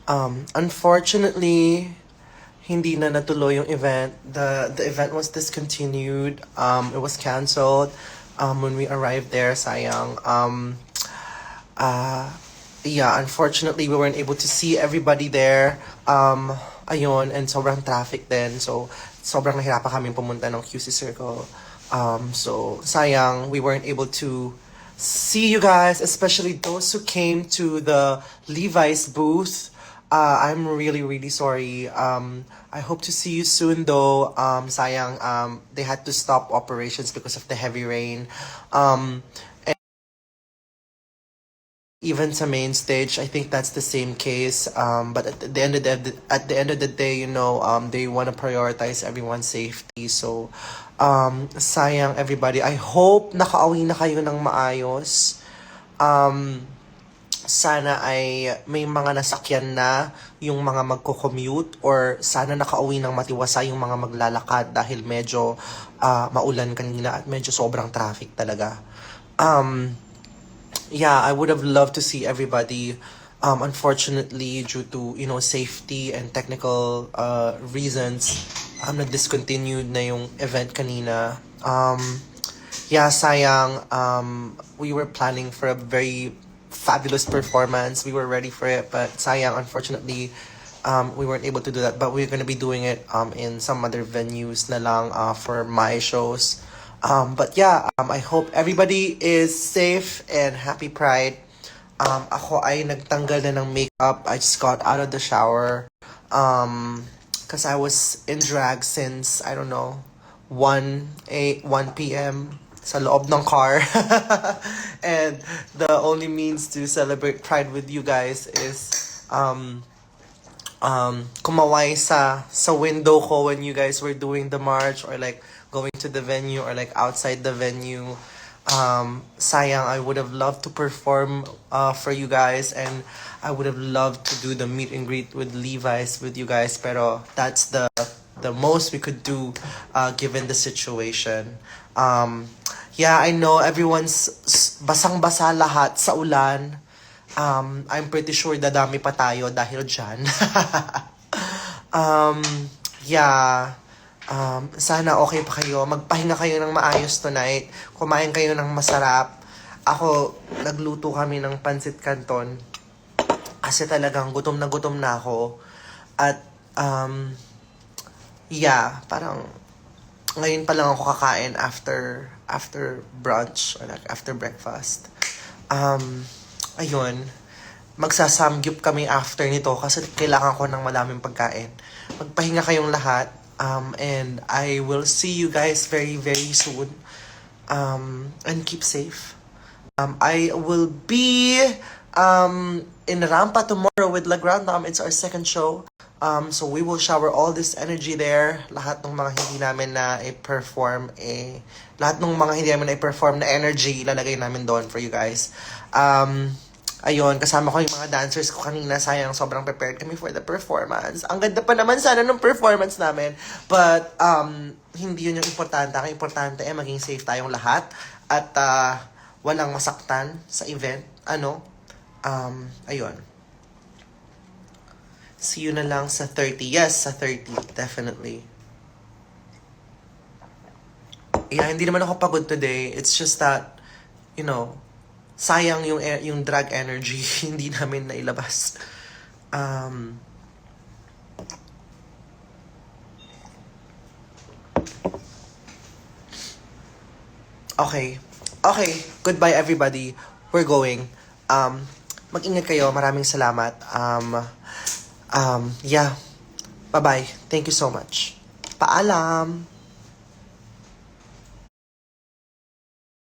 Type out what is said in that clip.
Unfortunately, hindi na natuloy yung event. The event was discontinued. It was canceled. When we arrived there, sayang. Uh, yeah, unfortunately, we weren't able to see everybody there. Ayun, and sobrang traffic din. So, sobrang nahirapan kami pumunta ng QC Circle. So, sayang, we weren't able to see you guys, especially those who came to the Levi's booth. I'm really, really sorry. I hope to see you soon though. Sayang, they had to stop operations because of the heavy rain. Even sa main stage, I think that's the same case. But at the end of the day, they want to prioritize everyone's safety. So, sayang everybody. I hope nakauwi na kayo ng maayos. Sana ay may mga nasakyan na yung mga magko-commute, or sana nakauwi ng matiwasa yung mga maglalakad dahil medyo maulan kanina at medyo sobrang traffic talaga. Yeah, I would have loved to see everybody. Unfortunately, due to safety and technical reasons, na discontinued na yung event kanina. Yeah, sayang. We were planning for a very fabulous performance. We were ready for it, but sayang, unfortunately, we weren't able to do that. But we're gonna be doing it in some other venues na lang for my shows. But yeah, I hope everybody is safe and happy Pride. Ako ay nagtanggal na ng makeup. I just got out of the shower. Cause I was in drag since, I don't know, 1 p.m. sa loob ng car. And the only means to celebrate Pride with you guys is kumaway sa window ko when you guys were doing the march, or like going to the venue, or like outside the venue. Sayang, I would have loved to perform for you guys, and I would have loved to do the meet and greet with Levi's with you guys, pero that's the most we could do given the situation. Yeah, I know everyone's basang-basa lahat sa ulan. I'm pretty sure dadami pa tayo dahil dyan. Yeah. Sana okay pa kayo. Magpahinga kayo ng maayos tonight. Kumain kayo ng masarap. Ako, nagluto kami ng pancit canton. Kasi talagang gutom na ako. At, yeah, parang ngayon pa lang ako kakain after brunch, or like after breakfast. Ayun, magsasamgyup kami after nito kasi kailangan ko ng maraming pagkain. Magpahinga kayong lahat, and I will see you guys very, very soon. And keep safe. I will be in Rampa tomorrow with La Grande. It's our second show. So we will shower all this energy there. Lahat ng mga hindi namin na i-perform, lahat ng mga hindi namin na i-perform na energy, ilalagay namin doon for you guys. Ayun, kasama ko yung mga dancers ko kanina. Sayang, sobrang prepared kami for the performance. Ang ganda pa naman sana ng performance namin. But, hindi yun yung importante. Ang importante ay maging safe tayong lahat. At, walang masaktan sa event. Ayun. See you na lang sa 30. Yes, sa 30. Definitely. Yeah, hindi naman ako pagod today. It's just that, sayang yung drag energy hindi namin nailabas. Okay. Goodbye everybody. We're going. Mag-ingat kayo. Maraming salamat. Yeah. Bye-bye. Thank you so much. Paalam.